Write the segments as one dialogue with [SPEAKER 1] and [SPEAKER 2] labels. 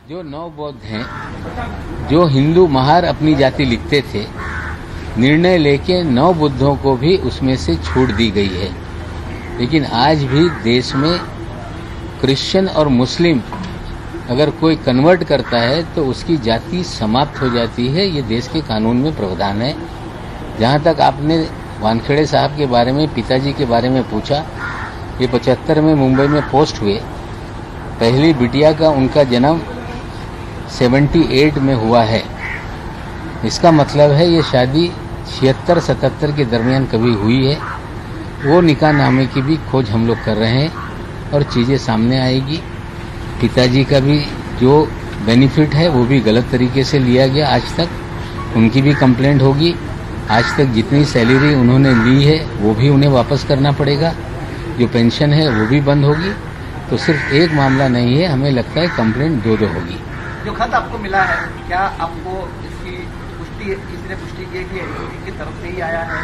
[SPEAKER 1] जो नौ बौद्ध हैं, जो हिंदू महार अपनी जाति लिखते थे, निर्णय लेके 9 बुद्धों को भी उसमें से छूट दी गई है। लेकिन आज भी देश में क्रिश्चियन और मुस्लिम अगर कोई कन्वर्ट करता है तो उसकी जाति समाप्त हो जाती है। ये देश के कानून में प्रावधान है। जहाँ तक आपने वानखेड़े साहब के बारे में, पिताजी के बारे में पूछा, ये 75 में मुंबई में पोस्ट हुए। पहली बिटिया का उनका जन्म 78 में हुआ है। इसका मतलब है ये शादी 76-77 के दरमियान कभी हुई है। वो निकाह नामे की भी खोज हम लोग कर रहे हैं और चीज़ें सामने आएगी। पिताजी का भी जो बेनिफिट है वो भी गलत तरीके से लिया गया आज तक, उनकी भी कंप्लेंट होगी। आज तक जितनी सैलरी उन्होंने ली है वो भी उन्हें वापस करना पड़ेगा। जो पेंशन है वो भी बंद होगी। तो सिर्फ एक मामला नहीं है, हमें लगता है कंप्लेंट 2 होगी।
[SPEAKER 2] जो खत आपको मिला है, क्या आपको इसकी पुष्टि किसी ने पुष्टि की है कि एनजीटी की तरफ से ही आया है?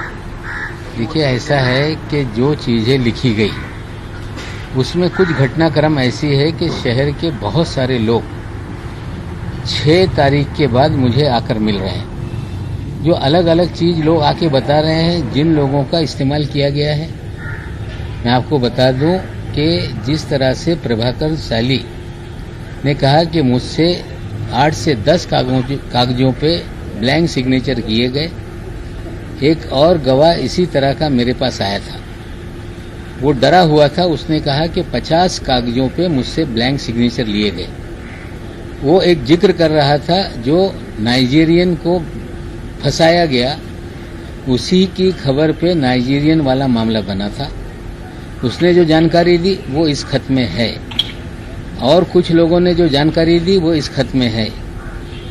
[SPEAKER 1] देखिए, ऐसा है कि जो चीज़ें लिखी गई उसमें कुछ घटनाक्रम ऐसी है कि शहर के बहुत सारे लोग 6 तारीख के बाद मुझे आकर मिल रहे हैं। जो अलग अलग चीज़ लोग आके बता रहे हैं, जिन लोगों का इस्तेमाल किया गया है। मैं आपको बता दूं कि जिस तरह से प्रभाकर साली ने कहा कि मुझसे 8 से 10 कागजों पे ब्लैंक सिग्नेचर किए गए। एक और गवाह इसी तरह का मेरे पास आया था, वो डरा हुआ था। उसने कहा कि 50 कागजों पे मुझसे ब्लैंक सिग्नेचर लिए गए। वो एक जिक्र कर रहा था जो नाइजीरियन को फंसाया गया, उसी की खबर पे नाइजीरियन वाला मामला बना था। उसने जो जानकारी दी वो इस खत में है, और कुछ लोगों ने जो जानकारी दी वो इस खत में है।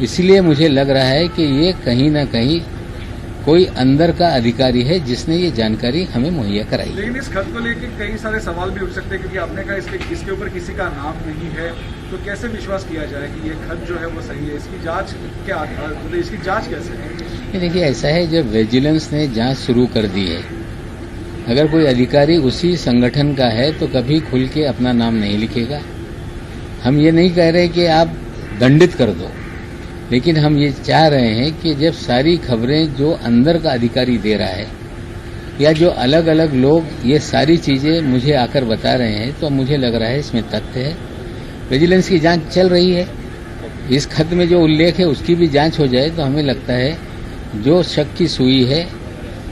[SPEAKER 1] इसलिए मुझे लग रहा है कि ये कहीं ना कहीं कोई अंदर का अधिकारी है जिसने ये जानकारी हमें मुहैया कराई।
[SPEAKER 3] लेकिन इस खत को लेकर कई सारे सवाल भी उठ सकते हैं, क्योंकि आपने कहा इसके ऊपर किसी का नाम नहीं है, तो कैसे विश्वास किया जाए कि ये खत जो है वो सही है? इसकी जांच क्या, मतलब इसकी जांच कैसे है?
[SPEAKER 1] देखिए, ऐसा है, जब विजिलेंस ने जांच शुरू कर दी है, अगर कोई अधिकारी उसी संगठन का है तो कभी खुल के अपना नाम नहीं लिखेगा। हम ये नहीं कह रहे कि आप दंडित कर दो, लेकिन हम ये चाह रहे हैं कि जब सारी खबरें जो अंदर का अधिकारी दे रहा है या जो अलग अलग लोग ये सारी चीज़ें मुझे आकर बता रहे हैं, तो मुझे लग रहा है इसमें तथ्य है। विजिलेंस की जांच चल रही है। इस खत में जो उल्लेख है उसकी भी जांच हो जाए तो हमें लगता है जो शक की सुई है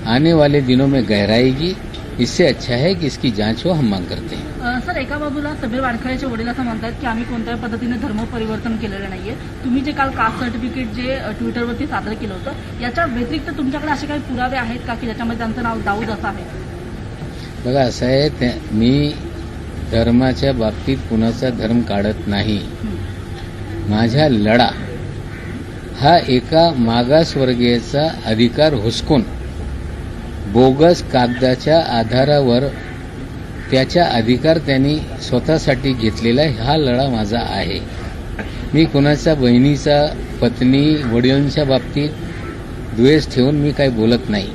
[SPEAKER 1] आने वाले दिनों में गहराएगी। इससे अच्छा है कि इसकी जांच हो, हम मांग करते हैं।
[SPEAKER 4] सर, एका बाजूला समीर वानखेडेचे वडील असं म्हणतात की आम्ही कोणत्याही पद्धतीने धर्म परिवर्तन केलेलं नाहीये. तुम्ही जे काल कास्ट सर्टिफिकेट जे ट्विटरवरती सादर केलं होतं, याच्या व्यतिरिक्त तुमच्याकडे असे काही पुरावे आहेत का की ज्याच्यामध्ये त्यांचं नाव दाऊद असं आहे?
[SPEAKER 1] बघा, असं आहे, मी धर्माच्या बाबतीत कुणाचा धर्म काढत नाही. माझा लढा हा एका मागासवर्गीयाचा अधिकार हुसकून बोगस कागदाच्या आधारावर त्याचा अधिकार त्यांनी स्वतःसाठी घेतलेला हा लढा माझा आहे. मी कुणाच्या बहिणीचा, पत्नी, वडिलांच्या बाबतीत द्वेष ठेवून मी काही बोलत नाही.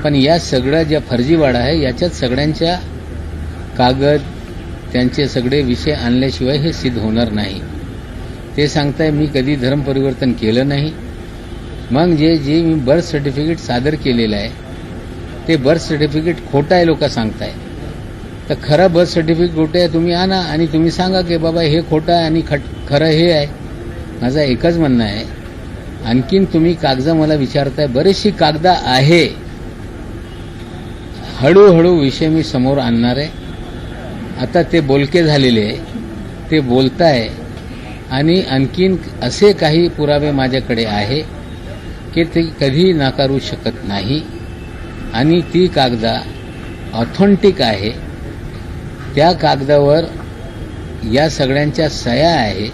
[SPEAKER 1] पण या सगळ्या ज्या फर्जीवाडा आहे याच्यात सगळ्यांच्या कागद, त्यांचे सगळे विषय आणल्याशिवाय हे सिद्ध होणार नाही. ते सांगताय मी कधी धर्म परिवर्तन केलं नाही. मग जे मी बर्थ सर्टिफिकेट सादर केलेलं आहे ते बर्थ सर्टिफिकेट खोटं आहे लोक सांगताय, तर खरं बर्थ सर्टिफिकेट खोटं आहे तुम्ही आणा आणि तुम्ही सांगा की बाबा हे खोटं आहे आणि खरं हे आहे. माझा एकच म्हणणं आहे. आणखीन तुम्ही कागदं मला विचारताय, बरीचशी कागदं आहे. हळूहळू विषय मी समोर आणणार आहे. आता ते बोलके झालेले आहे, ते बोलताय आणि आणखीन असे काही पुरावे माझ्याकडे आहे की ते कधी नाकारू शकत नाही. आणि ती कागदा ऑथेंटिक आहे. त्या कागदावर या सगळ्यांच्या सह्या आहे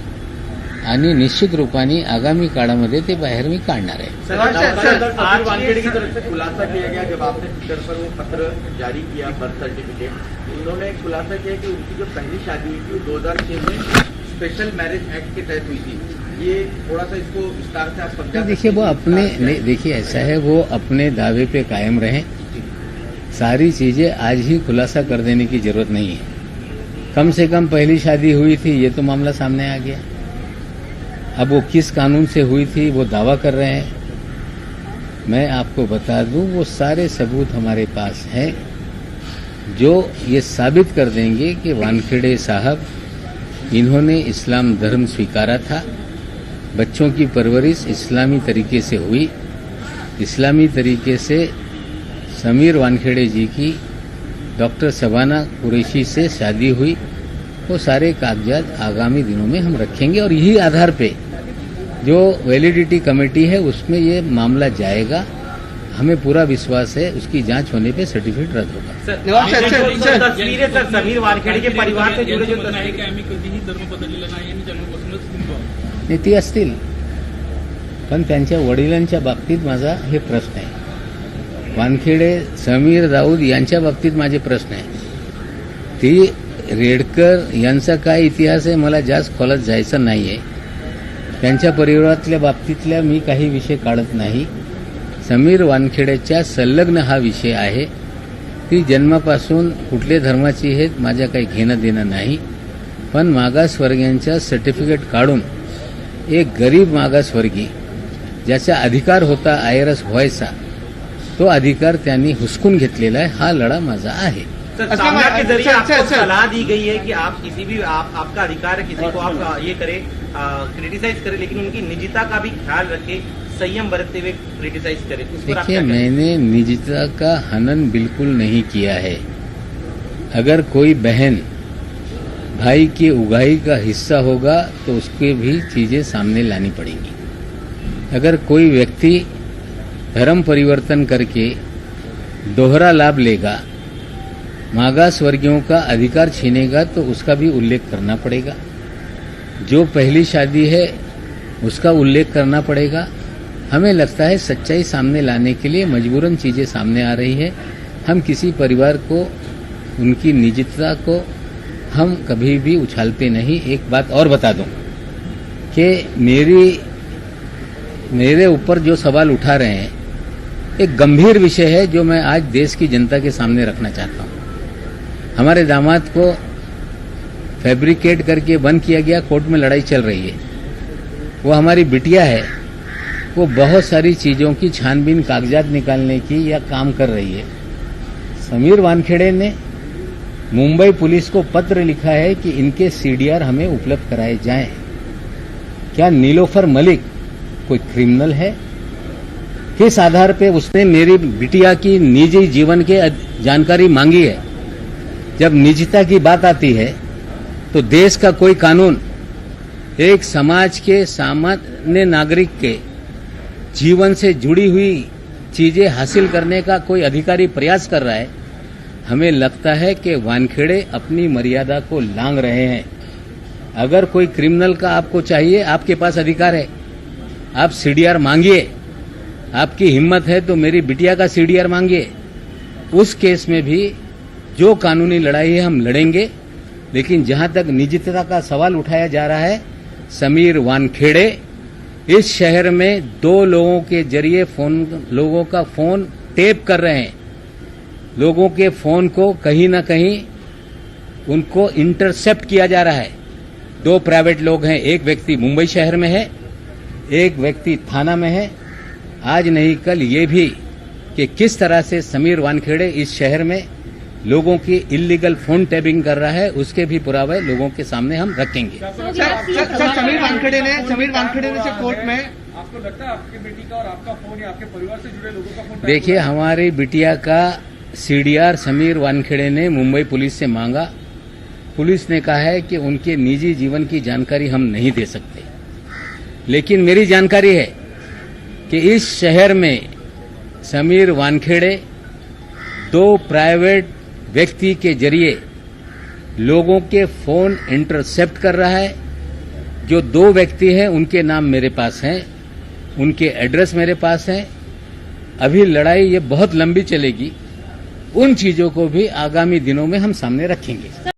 [SPEAKER 1] आणि निश्चित रूपाने आगामी काळामध्ये ते बाहेर मी काढणार आहे.
[SPEAKER 2] आज वानखेड़े की तरफ से खुलासा किया गया, जब आपने ट्विटर पर वो पत्र जारी किया बर्थ सर्टिफिकेट, उन्होंने एक खुलासा किया कि उनकी जो पहली शादी हुई थी वो 2006 में स्पेशल मैरिज एक्ट के तहत हुई थी. ये थोड़ा सा इसको विस्तार से आप समझा?
[SPEAKER 1] देखिए, वो अपने देखिए ऐसा है, वो अपने दावे पे कायम रहें. सारी चीजें आज ही खुलासा कर देने की जरूरत नहीं है. कम से कम पहली शादी हुई थी, ये तो मामला सामने आ गया. अब वो किस कानून से हुई थी वो दावा कर रहे हैं। मैं आपको बता दूं, वो सारे सबूत हमारे पास हैं जो ये साबित कर देंगे कि वानखेड़े साहब इन्होंने इस्लाम धर्म स्वीकारा था, बच्चों की परवरिश इस्लामी तरीके से हुई, इस्लामी तरीके से समीर वानखेड़े जी की डॉक्टर शबाना कुरैशी से शादी हुई। वो सारे कागजात आगामी दिनों में हम रखेंगे और यही आधार पे जो वैलिडिटी कमेटी है उसमें ये मामला जाएगा। हमें पूरा विश्वास है उसकी जांच होने पे सर्टिफिकेट रद्द होगा।
[SPEAKER 2] तस्वीरें सर समीर वानखेडे के परिवार से जुड़े जो
[SPEAKER 1] नीती असतील, पण त्यांच्या वडिलांच्या बाबतीत माझा हे प्रश्न आहे। वानखेडे समीर दाऊद यांच्या बाबतीत माझे प्रश्न आहे। ती रेडकर यांचा काय इतिहास आहे मला जास्त खोलात जायचं नाहीये। त्यांच्या परिवारातल्या बाबतीतल्या मी काही विषय काढत नाही। समीर वानखेडेच्या संलग्न हा विषय आहे। ती जन्मापासून कुठल्या धर्माची हे माझ्या काही घेणं देणं नाही, पण मागासवर्गीयांच्या सर्टिफिकेट काढून एक गरीब मागासवर्गीय ज्याचा अधिकार होता आयरस व्हायचा तो अधिकार त्यांनी हुसकून घेतलेला आहे। हा लढा माझा आहे।
[SPEAKER 2] सामना के जरिए आपको सलाह दी गई है कि आप किसी भी आपका अधिकार है किसी को आप ये करें क्रिटिसाइज करें, लेकिन उनकी निजता का भी ख्याल रखें, संयम बरतते हुए क्रिटिसाइज करें।
[SPEAKER 1] देखिए, मैंने निजता का हनन बिल्कुल नहीं किया है। अगर कोई बहन भाई की उगाही का हिस्सा होगा तो उसके भी चीजें सामने लानी पड़ेंगी। अगर कोई व्यक्ति धर्म परिवर्तन करके दोहरा लाभ लेगा, मागास वर्गीयों का अधिकार छीनेगा तो उसका भी उल्लेख करना पड़ेगा। जो पहली शादी है उसका उल्लेख करना पड़ेगा। हमें लगता है सच्चाई सामने लाने के लिए मजबूरन चीजें सामने आ रही है। हम किसी परिवार को उनकी निजता को हम कभी भी उछालते नहीं। एक बात और बता दूं कि मेरे ऊपर जो सवाल उठा रहे हैं एक गंभीर विषय है जो मैं आज देश की जनता के सामने रखना चाहता हूं। हमारे दामाद को फैब्रिकेट करके बंद किया गया, कोर्ट में लड़ाई चल रही है। वो हमारी बिटिया है, वो बहुत सारी चीजों की छानबीन कागजात निकालने की या काम कर रही है। समीर वानखेड़े ने मुंबई पुलिस को पत्र लिखा है कि इनके सीडीआर हमें उपलब्ध कराए जाएं। क्या नीलोफर मलिक कोई क्रिमिनल है? किस आधार पे उसने मेरी बिटिया की निजी जीवन के जानकारी मांगी है? जब निजता की बात आती है तो देश का कोई कानून एक समाज के सामान्य नागरिक के जीवन से जुड़ी हुई चीजें हासिल करने का कोई अधिकारी प्रयास कर रहा है। हमें लगता है कि वानखेड़े अपनी मर्यादा को लांघ रहे हैं। अगर कोई क्रिमिनल का आपको चाहिए, आपके पास अधिकार है, आप सीडीआर मांगिए। आपकी हिम्मत है तो मेरी बिटिया का सीडीआर मांगिए। उस केस में भी जो कानूनी लड़ाई है हम लड़ेंगे। लेकिन जहां तक निजता का सवाल उठाया जा रहा है, समीर वानखेड़े इस शहर में 2 लोगों के जरिए लोगों का फोन टेप कर रहे हैं। लोगों के फोन को कहीं ना कहीं उनको इंटरसेप्ट किया जा रहा है। 2 प्राइवेट लोग हैं, एक व्यक्ति मुंबई शहर में है, एक व्यक्ति थाना में है। आज नहीं कल ये भी कि किस तरह से समीर वानखेड़े इस शहर में लोगों की इलीगल फोन टैपिंग कर रहा है, उसके भी पुरावे लोगों के सामने हम रखेंगे।
[SPEAKER 5] समीर वानखेड़े ने से कोर्ट में
[SPEAKER 3] आपको लगता है आपकी बेटी का और आपका फोन या आपके परिवार से जुड़े लोगों का फोन?
[SPEAKER 1] देखिए, हमारी बिटिया का सीडीआर समीर वानखेड़े ने मुंबई पुलिस से मांगा। पुलिस ने कहा है कि उनके निजी जीवन की जानकारी हम नहीं दे सकते, लेकिन मेरी जानकारी है कि इस शहर में समीर वानखेड़े 2 प्राइवेट व्यक्ति के जरिए लोगों के फोन इंटरसेप्ट कर रहा है। जो 2 व्यक्ति हैं उनके नाम मेरे पास हैं, उनके एड्रेस मेरे पास हैं। अभी लड़ाई ये बहुत लंबी चलेगी। उन चीजों को भी आगामी दिनों में हम सामने रखेंगे।